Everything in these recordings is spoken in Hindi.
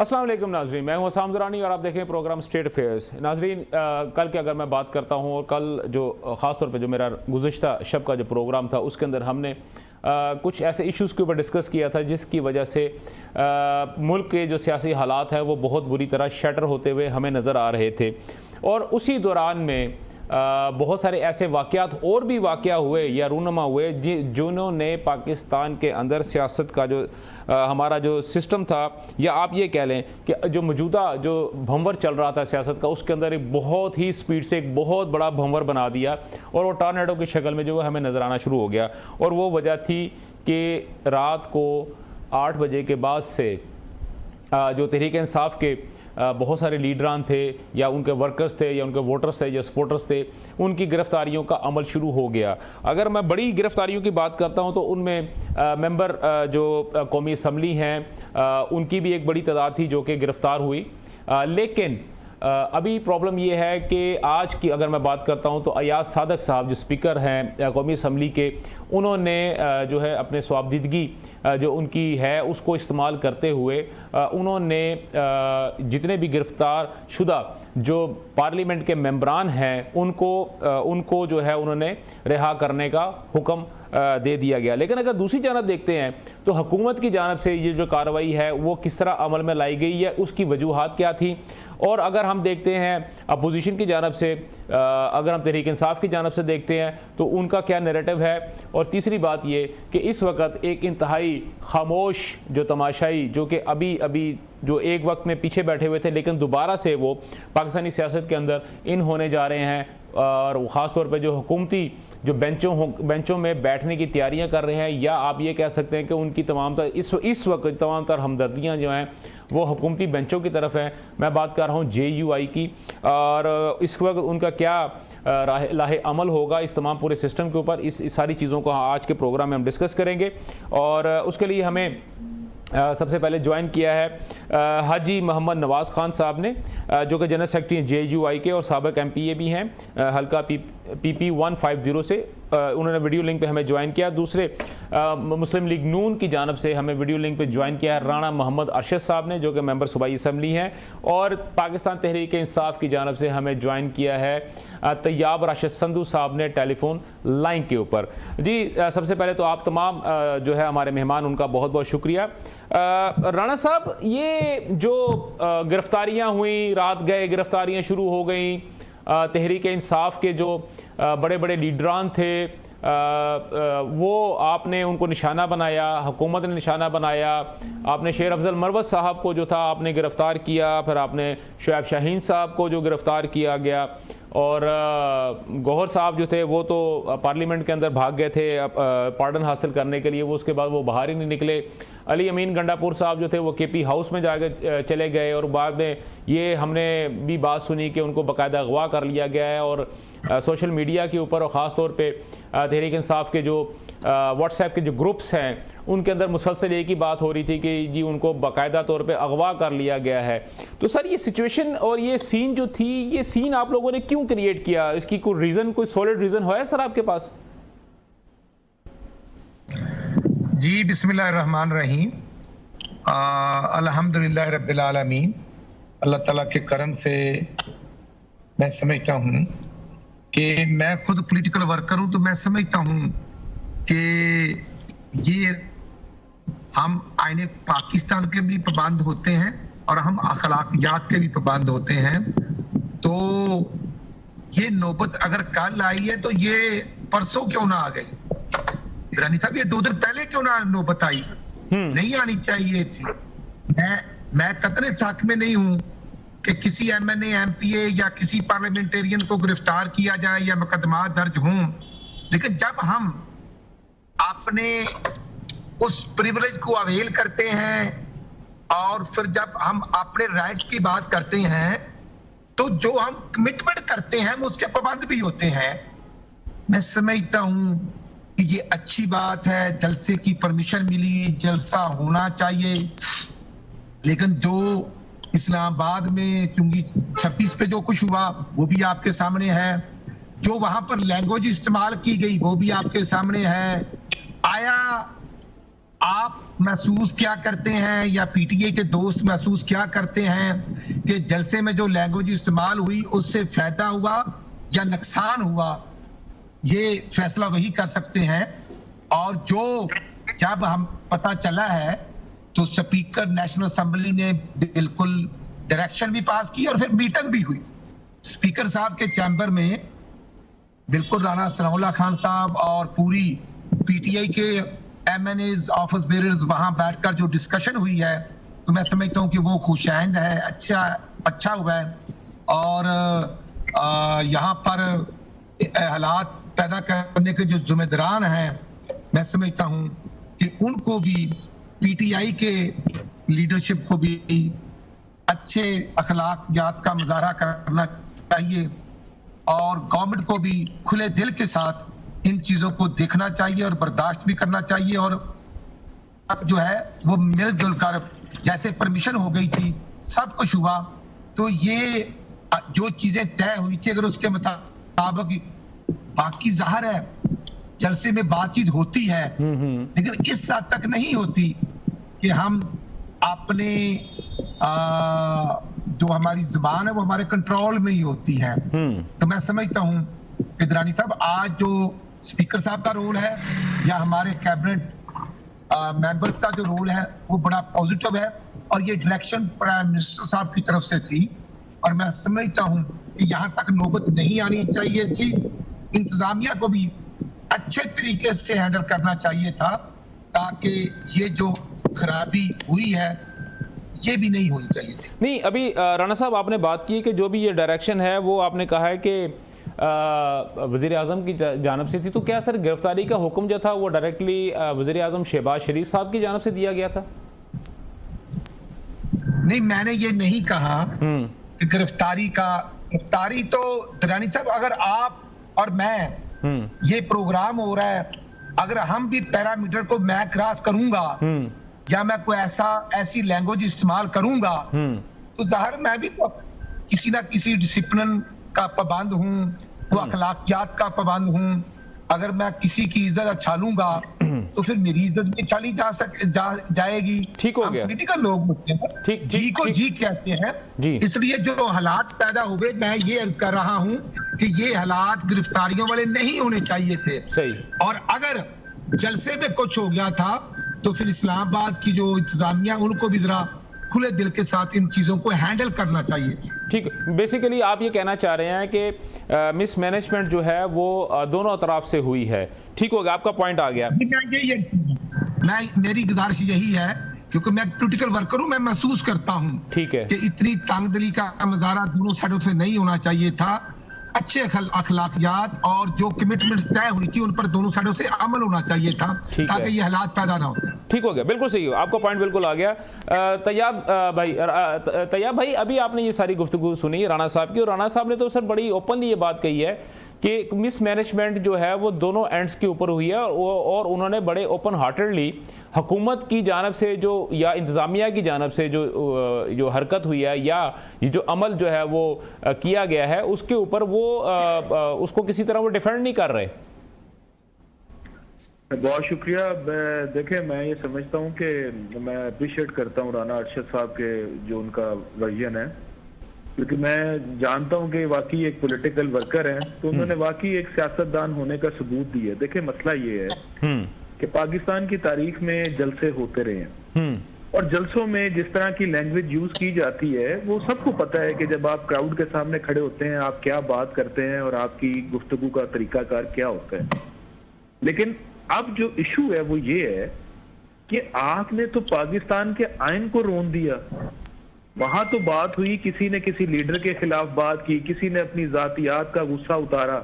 अस्सलाम वालेकुम नाजरीन, मैं हूं हसाम दुरानी और आप देखें प्रोग्राम स्टेट अफेयर्स। नाजरीन, कल की अगर मैं बात करता हूं और कल जो ख़ास तौर पे जो मेरा गुज़िश्ता शब का जो प्रोग्राम था उसके अंदर हमने कुछ ऐसे इश्यूज़ के ऊपर डिस्कस किया था जिसकी वजह से मुल्क के जो सियासी हालात हैं वो बहुत बुरी तरह शटर होते हुए हमें नज़र आ रहे थे। और उसी दौरान में बहुत सारे ऐसे वाक़यात और भी वाक़या हुए या रूनमा हुए जिन्होंने पाकिस्तान के अंदर सियासत का जो हमारा जो सिस्टम था, या आप ये कह लें कि जो मौजूदा जो भंवर चल रहा था सियासत का, उसके अंदर एक बहुत ही स्पीड से एक बहुत बड़ा भंवर बना दिया और वो टॉर्नेडो की शक्ल में जो हमें नज़र आना शुरू हो गया। और वो वजह थी कि रात को 8 बजे के बाद से जो तहरीक इंसाफ के बहुत सारे लीडरान थे या उनके वर्कर्स थे या उनके वोटर्स थे या सपोर्टर्स थे, उनकी गिरफ्तारियों का अमल शुरू हो गया। अगर मैं बड़ी गिरफ्तारियों की बात करता हूं तो उनमें मेंबर जो कौमी असम्बली हैं उनकी भी एक बड़ी तादाद थी जो कि गिरफ्तार हुई। लेकिन अभी प्रॉब्लम ये है कि आज की अगर मैं बात करता हूं तो अयाज सादक साहब जो स्पीकर हैं कौमी असम्बली के, उन्होंने जो है अपने स्वाबदीदगी जो उनकी है उसको इस्तेमाल करते हुए उन्होंने जितने भी गिरफ्तार शुदा जो पार्लियामेंट के मेंबरान हैं उनको जो है उन्होंने रिहा करने का हुक्म दे दिया गया। लेकिन अगर दूसरी जानब देखते हैं तो हुकूमत की जानब से ये जो कार्रवाई है वो किस तरह अमल में लाई गई है, उसकी वजूहात क्या थी। और अगर हम देखते हैं अपोजिशन की जानब से, अगर हम तहरीक इंसाफ की जानब से देखते हैं तो उनका क्या नैरेटिव है। और तीसरी बात ये कि इस वक्त एक इंतहाई खामोश जो तमाशाई जो कि अभी जो एक वक्त में पीछे बैठे हुए थे लेकिन दोबारा से वो पाकिस्तानी सियासत के अंदर इन होने जा रहे हैं, और ख़ास तौर पे जो हुकूमती जो बेंचों में बैठने की तैयारियां कर रहे हैं, या आप ये कह सकते हैं कि उनकी तमाम तर इस वक्त तमाम तर हमदर्दियाँ जो हैं वो हुकूमती बेंचों की तरफ है। मैं बात कर रहा हूँ JUI की, और इस वक्त उनका क्या लाहे अमल होगा इस तमाम पूरे सिस्टम के ऊपर, इस सारी चीज़ों को आज के प्रोग्राम में हम डिस्कस करेंगे। और उसके लिए हमें सबसे पहले ज्वाइन किया है हाजी मोहम्मद नवाज़ खान साहब ने, जो कि जनरल सेक्रेटरी JUI के और साबिक MPA भी हैं हल्का PP 150 से। उन्होंने वीडियो लिंक पे हमें ज्वाइन किया। दूसरे मुस्लिम लीग नून की जानब से हमें वीडियो लिंक पे ज्वाइन किया है राना मोहम्मद अरशद साहब ने, जो कि मेंबर सूबाई असम्बली हैं। और पाकिस्तान तहरीक इंसाफ की जानब से हमें ज्वाइन किया है तैयाब राशिद संधू साहब ने टेलीफोन लाइन के ऊपर। जी, सबसे पहले तो आप तमाम जो है हमारे मेहमान, उनका बहुत बहुत शुक्रिया। राणा साहब, ये जो गिरफ्तारियां हुई, रात गए गिरफ्तारियां शुरू हो गई, तहरीक इंसाफ के जो बड़े बड़े लीडरान थे वो आपने उनको निशाना बनाया, हुकूमत ने निशाना बनाया। आपने शेर अफजल मरवत साहब को जो था आपने गिरफ़्तार किया, फिर आपने शुएब शाहीन साहब को जो गिरफ़्तार किया गया, और गौहर साहब जो थे वो तो पार्लियामेंट के अंदर भाग गए थे पार्डन हासिल करने के लिए, वो उसके बाद वो बाहर ही नहीं निकले। अली अमीन गंडापुर साहब जो थे वो KP हाउस में जाकर चले गए, और बाद में ये हमने भी बात सुनी कि उनको बाकायदा अगवा कर लिया गया है। और सोशल मीडिया के ऊपर और ख़ास तौर पे तहरीक इंसाफ के जो व्हाट्सएप के जो ग्रुप्स हैं उनके अंदर मुसलसल एक ही बात हो रही थी कि जी उनको बाकायदा तौर पे अगवा कर लिया गया है। तो सर, ये सिचुएशन और ये सीन जो थी, ये सीन आप लोगों ने क्यों क्रिएट किया? इसकी कोई रीज़न, कोई सॉलिड रीज़न है सर आपके पास? जी, बिस्मिल्लाहिर्रहमानिर्रहीम। अल्हम्दुलिल्लाह रब्बिल आलमीन। अल्लाह ताला के करम से मैं समझता हूँ कि मैं खुद पॉलिटिकल वर्कर हूँ, तो मैं समझता हूँ कि ये हम आईने पाकिस्तान के भी पाबंद होते हैं और हम अखलाकियात के भी पाबंद होते हैं। तो ये नौबत अगर कल आई है तो ये परसों क्यों ना आ गई? रानी साहब, ये 2 दिन पहले क्यों ना नौबत आई? नहीं आनी चाहिए थी। मैं कतरे शक में नहीं हूं कि किसी MNA MPA या किसी पार्लियामेंटेरियन को गिरफ्तार किया जाए या मुकदमा दर्ज हों, लेकिन जब हम अपने उस प्रिविलेज को अवेल करते हैं और फिर जब हम अपने राइट्स की बात करते हैं तो जो हम कमिटमेंट करते हैं हम उसके पाबंद भी होते हैं। मैं समझता हूं कि ये अच्छी बात है, जलसे की परमिशन मिली, जलसा होना चाहिए। लेकिन जो इस्लामाबाद में चुंगी 26 पे जो कुछ हुआ वो भी आपके सामने है, जो वहां पर लैंग्वेज इस्तेमाल की गई वो भी आपके सामने है। आया आप महसूस क्या करते हैं या पीटीआई के दोस्त महसूस क्या करते हैं कि जलसे में जो लैंग्वेज इस्तेमाल हुई उससे फायदा हुआ या नुकसान हुआ, ये फैसला वही कर सकते हैं। और जो जब हम पता चला है तो स्पीकर नेशनल असेंबली ने बिल्कुल डायरेक्शन भी पास की और फिर मीटिंग भी हुई स्पीकर साहब के चैम्बर में। बिल्कुल राणा सनाउल्लाह खान साहब और पूरी पीटीआई के एमएनएज ऑफिस बेयरर्स वहां बैठकर जो डिस्कशन हुई है, तो मैं समझता हूं कि वो खुशाइंद है, अच्छा हुआ है। और यहाँ पर हालात पैदा करने के जो जिम्मेदारान हैं, मैं समझता हूं कि उनको भी, पीटीआई के लीडरशिप को भी अच्छे अखलाकियात का मुजाहरा करना चाहिए और गवर्नमेंट को भी खुले दिल के साथ इन चीजों को देखना चाहिए और बर्दाश्त भी करना चाहिए। और अब जो है वो मिलजुल कर, जैसे परमिशन हो गई थी, सब कुछ हुआ, तो ये जो चीजें तय हुई थी अगर उसके मुताबिक बाकी ज़ाहिर है जलसे में बातचीत होती है, लेकिन इस हद तक नहीं होती कि हम अपने जो हमारी जुबान है वो हमारे कंट्रोल में ही होती है। तो मैं समझता हूं कि दरानी साहब, आज जो स्पीकर साहब का रोल है या हमारे कैबिनेट मेंबर्स का जो रोल है वो बड़ा पॉजिटिव है और ये डायरेक्शन प्राइम मिनिस्टर साहब की तरफ से थी। और मैं समझता हूं कि यहाँ तक नौबत नहीं आनी चाहिए थी, इंतजामिया को भी अच्छे तरीके से हैंडल करना चाहिए था ताकि ये जो खराबी हुई है ये भी नहीं होनी चाहिए थी। नहीं, अभी राणा साहब आपने बात की कि जो भी ये डायरेक्शन है वो आपने कहा है कि वज़ीर आज़म की जानब से थी, तो क्या सर गिरफ्तारी का हुक्म जो था वो डायरेक्टली वज़ीर आज़म शहबाज शरीफ साहब की जानब से दिया गया था? नहीं, मैंने ये नहीं कहा कि गिरफ्तारी तो दरानी साहब, अगर आप और मैं ये प्रोग्राम हो रहा है, अगर हम भी पैरामीटर को मैं क्रॉस करूंगा या मैं कोई ऐसी लैंग्वेज इस्तेमाल करूंगा तो जाहिर मैं भी तो किसी ना किसी डिसिप्लिन का पाबंद हूं, वो अखलाकियात का पाबंद हूं। अगर मैं किसी की इज्जत उछालूंगा तो फिर मेरी इज्जत भी उछाली जाएगी। ठीक हो गया। पॉलिटिकल लोग होते हैं, जी को जी कहते हैं। इसलिए जो हालात पैदा हुए, मैं ये अर्ज कर रहा हूं कि ये हालात गिरफ्तारियों वाले नहीं होने चाहिए थे। सही। और अगर जलसे में कुछ हो गया था तो फिर इस्लामाबाद की जो इंतजामिया, उनको भी जरा खुले दिल के साथ इन चीजों को हैंडल करना चाहिए था। ठीक, बेसिकली आप ये कहना चाह रहे हैं कि मिसमैनेजमेंट जो है वो दोनों तरफ से हुई है। ठीक हो गया, आपका पॉइंट आ गया। मेरी गुजारिश यही है, क्योंकि मैं पॉलिटिकल वर्कर हूं, मैं महसूस करता हूं ठीक है कि इतनी तंगदिली का मुजाहरा दोनों साइडों से नहीं होना चाहिए था। अच्छे अखलाकियात और जो कमिटमेंट्स तय हुई थी उन पर दोनों साइडों से अमल होना चाहिए था ताकि ये हालात पैदा ना होते। ठीक हो गया, बिल्कुल सही हो, आपका पॉइंट बिल्कुल आ गया। तैयब भाई, अभी आपने ये सारी गुफ्तगू सुनी राणा साहब की, और राणा साहब ने तो सर बड़ी ओपनली ये बात कही है कि मिसमैनेजमेंट जो है वो दोनों एंड्स के ऊपर हुई है, और उन्होंने बड़े ओपन हार्टेडली हुकूमत की जानब से जो या इंतज़ामिया की जानब से जो हरकत हुई है या ये जो अमल जो है वो किया गया है उसके ऊपर वो उसको किसी तरह वो डिफेंड नहीं कर रहे। बहुत शुक्रिया। देखिए, मैं ये समझता हूँ कि मैं अप्रिशिएट करता हूँ राना अरशद साहब के जो उनका वर्जन है, क्योंकि मैं जानता हूँ कि वाकई एक पॉलिटिकल वर्कर हैं, तो उन्होंने वाकई एक सियासतदान होने का सबूत दिया। देखिए, मसला ये है कि पाकिस्तान की तारीख में जलसे होते रहे हैं और जलसों में जिस तरह की लैंग्वेज यूज की जाती है वो सबको पता है कि जब आप क्राउड के सामने खड़े होते हैं आप क्या बात करते हैं और आपकी गुफ्तगू का तरीकाकार क्या होता है। लेकिन अब जो इशू है वो ये है कि आपने तो पाकिस्तान के आइन को रोन दिया। वहां तो बात हुई, किसी ने किसी लीडर के खिलाफ बात की, किसी ने अपनी जातियात का गुस्सा उतारा,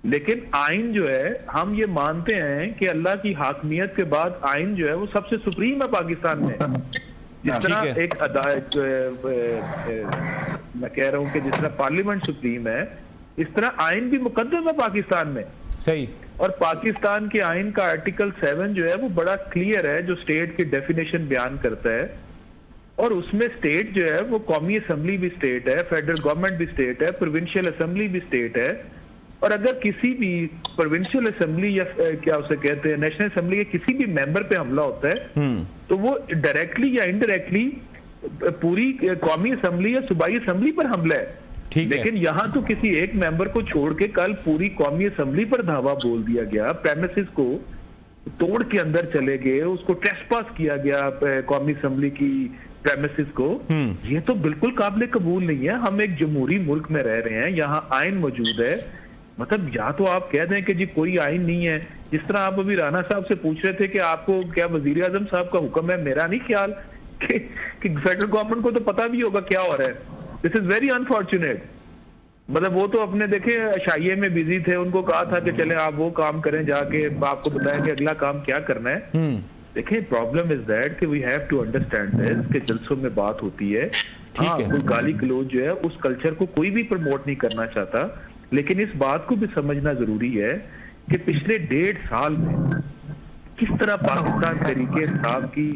लेकिन आइन जो है हम ये मानते हैं कि अल्लाह की हाकमियत के बाद आइन जो है वो सबसे सुप्रीम है पाकिस्तान में। जिस तरह एक मैं कह रहा हूं कि जिस तरह पार्लियामेंट सुप्रीम है, इस तरह आइन भी मुकद्दम है पाकिस्तान में। सही। और पाकिस्तान के आइन का आर्टिकल 7 जो है वो बड़ा क्लियर है, जो स्टेट की डेफिनेशन बयान करता है, और उसमें स्टेट जो है वो कौमी असम्बली भी स्टेट है, फेडरल गवर्नमेंट भी स्टेट है, प्रोविंशियल असम्बली भी स्टेट है, और अगर किसी भी प्रोविंशियल असेंबली या क्या उसे कहते हैं नेशनल असेंबली के किसी भी मेंबर पे हमला होता है तो वो डायरेक्टली या इनडायरेक्टली पूरी कौमी असेंबली या सूबाई असेंबली पर हमला है। लेकिन यहाँ तो किसी एक मेंबर को छोड़ के कल पूरी कौमी असेंबली पर धावा बोल दिया गया, प्रेमिसेस को तोड़ के अंदर चले गए, उसको ट्रेसपास किया गया कौमी असेंबली की प्रेमिसेस को। ये तो बिल्कुल काबिल कबूल नहीं है। हम एक जमहूरी मुल्क में रह रहे हैं, यहाँ आइन मौजूद है। मतलब या तो आप कह दें कि जी कोई आइन नहीं है, जिस तरह आप अभी राणा साहब से पूछ रहे थे कि आपको क्या वजीर आजम साहब का हुक्म है, मेरा नहीं ख्याल कि फेडरल गवर्नमेंट को तो पता भी होगा क्या हो रहा है। This is very unfortunate. मतलब वो तो अपने देखे शाइये में बिजी थे, उनको कहा था कि चले आप वो काम करें, जाके आपको बताया कि अगला काम क्या करना है। देखिए प्रॉब्लम इज दैट कि we have to understand this कि जलसों में बात होती है। हाँ, कोई गाली गलौज जो है उस कल्चर को कोई भी प्रमोट नहीं करना चाहता, लेकिन इस बात को भी समझना जरूरी है कि पिछले 1.5 साल में किस तरह पाकिस्तान तरीके इंसाफ की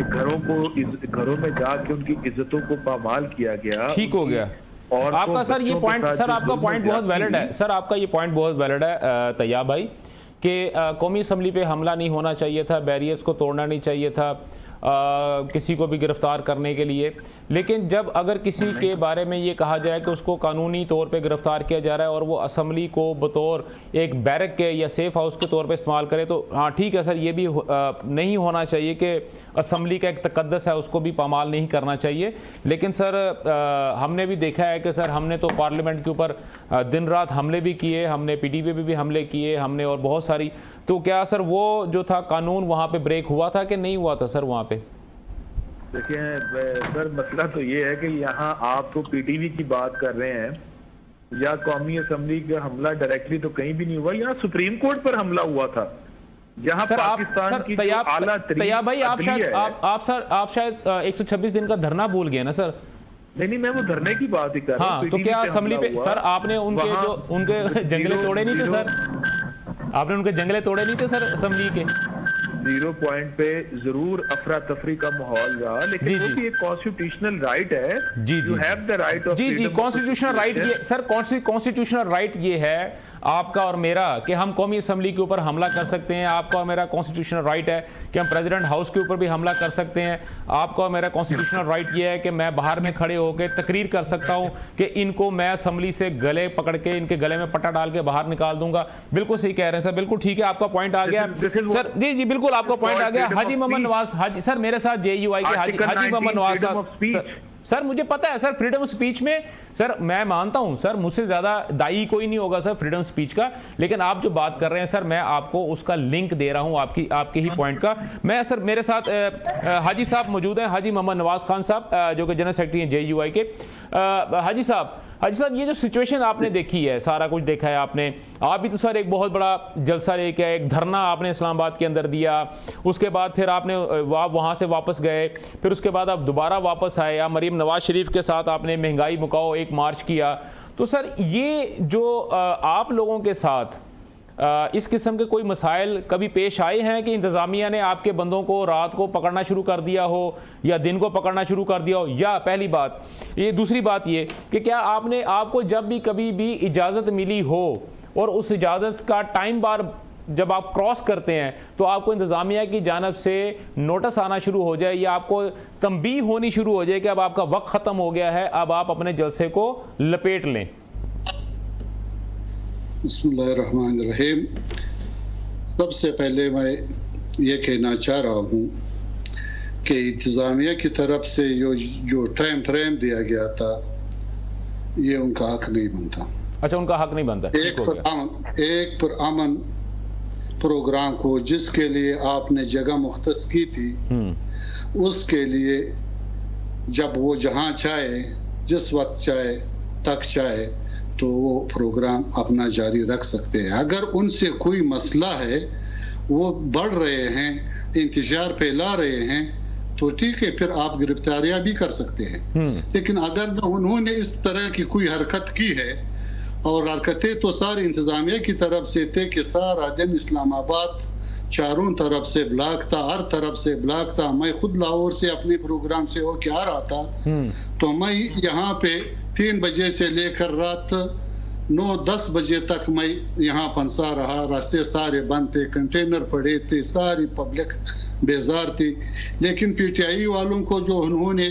घरों में जाके उनकी इज्जतों को पामाल किया गया। ठीक हो गया। और आपका सर ये पॉइंट, सर आपका पॉइंट बहुत वैलिड है, सर आपका ये पॉइंट बहुत वैलिड है तैयाब भाई, कि कौमी असम्बली पे हमला नहीं होना चाहिए था, बैरियर्स को तोड़ना नहीं चाहिए था किसी को भी गिरफ्तार करने के लिए। लेकिन जब अगर किसी के बारे में ये कहा जाए कि उसको कानूनी तौर पे गिरफ्तार किया जा रहा है और वो असम्बली को बतौर एक बैरक के या सेफ हाउस के तौर पे इस्तेमाल करे, तो हाँ ठीक है सर, ये भी नहीं होना चाहिए कि असम्बली का एक तकद्दस है उसको भी पामाल नहीं करना चाहिए। लेकिन सर हमने भी देखा है कि सर हमने तो पार्लियामेंट के ऊपर दिन रात हमले भी किए, हमने PTV पे भी हमले किए, हमने और बहुत सारी, तो क्या सर वो जो था कानून वहाँ पे ब्रेक हुआ था कि नहीं हुआ था सर वहाँ पे? देखिए सर मसला तो ये है कि यहाँ आप तो PTV की बात कर रहे हैं या कौमी असम्बली का हमला डायरेक्टली तो कहीं भी नहीं हुआ। यहाँ सुप्रीम कोर्ट पर हमला हुआ था, जहाँ पाकिस्तान की तैयाब भाई आप शायद 126 दिन का धरना भूल गए ना सर? नहीं, मैं वो धरने की बात ही कर रहा हूँ। हाँ, तो क्या असम्बली पे सर आपने उनके जंगले तोड़े नहीं थे सर? आपने उनके जंगले तोड़े नहीं थे सर असम्बली के? 0 पॉइंट पे जरूर अफरा तफरी का माहौल रहा, लेकिन वो भी एक कॉन्स्टिट्यूशनल राइट है। You have the right of जी कॉन्स्टिट्यूशनल राइट ये सर, कॉन्स्टिट्यूशनल राइट ये है आपका और मेरा कि हम कौमी असम्बली के ऊपर हमला कर सकते हैं। आपका और मेरा कॉन्स्टिट्यूशनल राइट है कि हम प्रेसिडेंट हाउस के ऊपर भी हमला कर सकते हैं। आपका और मेरा कॉन्स्टिट्यूशनल राइट ये है कि मैं बाहर में खड़े होकर तकरीर कर सकता हूं कि इनको मैं असम्बली से गले पकड़ के इनके गले में पट्टा डाल के बाहर निकाल दूंगा। बिल्कुल सही कह रहे हैं सर, बिल्कुल ठीक है, आपका पॉइंट आ गया सर। जी बिल्कुल आपका पॉइंट आ गया। हाजी मोहम्मद नवाज, हाजी सर मेरे साथ JUI के हाजी मोहम्मद नवाज सर मुझे पता है सर, फ्रीडम ऑफ स्पीच में सर मैं मानता हूं सर, मुझसे ज्यादा दाई कोई नहीं होगा सर फ्रीडम ऑफ स्पीच का। लेकिन आप जो बात कर रहे हैं सर, मैं आपको उसका लिंक दे रहा हूं आपके ही पॉइंट का। मैं सर मेरे साथ हाजी साहब मौजूद हैं, हाजी मोहम्मद नवाज खान साहब जो कि जनरल सेक्रेटरी हैं JUI के। हाजी साहब ये जो सिचुएशन आपने देखी है, सारा कुछ देखा है आपने, आप भी तो सर एक बहुत बड़ा जलसा लेके आए, एक धरना आपने इस्लामाबाद के अंदर दिया, उसके बाद फिर आपने वहाँ से वापस गए, फिर उसके बाद आप दोबारा वापस आए, आप मरीम नवाज शरीफ के साथ आपने महंगाई मुकाओ एक मार्च किया। तो सर ये जो आप लोगों के साथ इस किस्म के कोई मसाइल कभी पेश आए हैं कि इंतज़ामिया ने आपके बंदों को रात को पकड़ना शुरू कर दिया हो या दिन को पकड़ना शुरू कर दिया हो? या पहली बात ये, दूसरी बात ये कि क्या आपको जब भी कभी भी इजाज़त मिली हो और उस इजाज़त का टाइम बार जब आप क्रॉस करते हैं तो आपको इंतज़ामिया की जानिब से नोटिस आना शुरू हो जाए या आपको तंबीह होनी शुरू हो जाए कि अब आपका वक्त ख़त्म हो गया है, अब आप अपने जलसे को लपेट लें? बिस्मिल्लाहिर्रहमानिर्रहीम। सबसे पहले मैं ये कहना चाह रहा हूँ कि इंतज़ामिया की तरफ से जो टाइम फ्रेम दिया गया था ये उनका हक नहीं बनता। अच्छा, उनका हक नहीं बनता। एक पुरअमन प्रोग्राम को जिसके लिए आपने जगह मुख्तस की थी, उसके लिए जब वो जहाँ चाहे जिस वक्त चाहे तक चाहे तो वो प्रोग्राम अपना जारी रख सकते हैं। अगर उनसे कोई मसला है, वो बढ़ रहे हैं, इंतजार पे ला रहे हैं, तो ठीक है, फिर आप गिरफ्तारियां भी कर सकते हैं। लेकिन अगर उन्होंने इस तरह की कोई हरकत की है, और हरकतें तो सारी इंतजामिया की तरफ से थे कि सारा दिन इस्लामाबाद चारों तरफ से ब्लॉक था, हर तरफ से ब्लॉक था। मैं खुद लाहौर से अपने प्रोग्राम से होके आ रहा था, तो मैं यहाँ पे 3 बजे से लेकर रात 9-10 बजे तक मैं यहाँ फंसा रहा, रास्ते सारे बंद थे, कंटेनर पड़े थे, सारी पब्लिक बेजार थी। लेकिन पीटीआई वालों को जो उन्होंने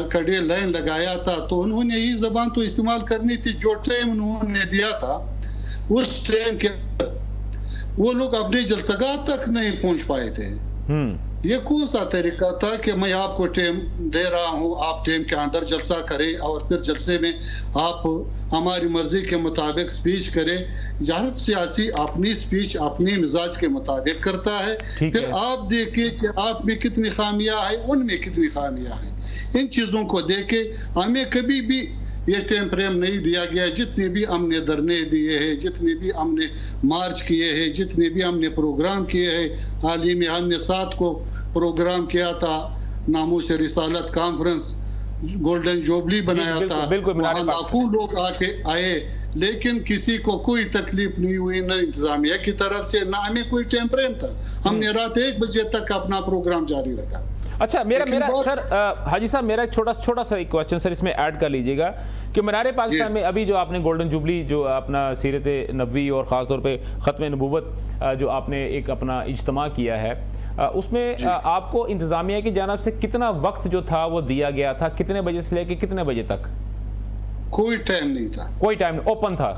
कड़े लाइन लगाया था, तो उन्होंने यही जबान तो इस्तेमाल करनी थी। जो टाइम उन्होंने दिया था उस टाइम के वो लोग अपने जलसगाह तक नहीं पहुंच पाए थे। ये कौन सा तरीका था कि मैं आपको टाइम दे रहा हूं, आप टाइम के अंदर जलसा करें और फिर जलसे में आप हमारी मर्जी के मुताबिक स्पीच करें। यार सियासी अपनी स्पीच अपने मिजाज के मुताबिक करता है, फिर आप देखिए कि आप में कितनी खामियां है, उनमें कितनी खामियां हैं। इन चीजों को देखे हमें कभी भी ये टाइम फ्रेम नहीं दिया गया। जितने भी हमने धरने दिए हैं, जितने भी हमने मार्च किए हैं, जितने भी हमने प्रोग्राम किए हैं, हाल ही में हमने 7 को प्रोग्राम किया था, नामूस रिसालत कॉन्फ्रेंस, गोल्डन जुबली बनाया था, वहाँ लाखों लोग आके आए, लेकिन किसी को कोई तकलीफ नहीं हुई, न इंतजामिया की तरफ से, ना हमें कोई टाइम फ्रेम था। हमने रात 1 बजे तक अपना प्रोग्राम जारी रखा। अच्छा, मेरा सर हाजी साहब, मेरा एक छोटा सा एक क्वेश्चन सर इसमें ऐड कर लीजिएगा कि मीनार पाकिस्तान में अभी जो आपने गोल्डन जुबली, जो अपना सीरत नबवी और ख़ास तौर पे ख़त्म नबूवत जो आपने एक अपना इज्तिमा किया है, उसमें आपको इंतज़ामिया की जानिब से कितना वक्त जो था वो दिया गया था? कितने बजे से लेके कितने बजे तक? कोई टाइम नहीं था। कोई टाइम नहीं, ओपन था?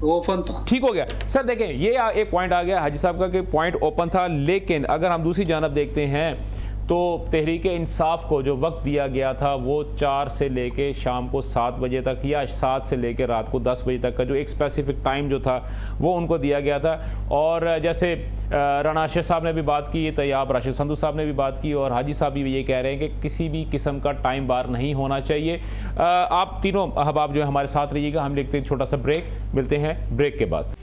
ओपन था। ठीक हो गया सर। देखें, ये एक पॉइंट आ गया हाजी साहब का कि पॉइंट ओपन था, लेकिन अगर हम दूसरी जानिब देखते हैं तो तहरीक इंसाफ को जो वक्त दिया गया था वो 4 से लेके शाम को 7 बजे तक, या 7 से लेके रात को 10 बजे तक का जो एक स्पेसिफिक टाइम जो था वो उनको दिया गया था। और जैसे राना आशिर साहब ने भी बात की, तैयाब राशिद संधू साहब ने भी बात की, और हाजी साहब भी ये कह रहे हैं कि किसी भी किस्म का टाइम बार नहीं होना चाहिए। आप तीनों अहबाब जो है हमारे साथ रहिएगा, हम लेते हैं छोटा सा ब्रेक, मिलते हैं ब्रेक के बाद।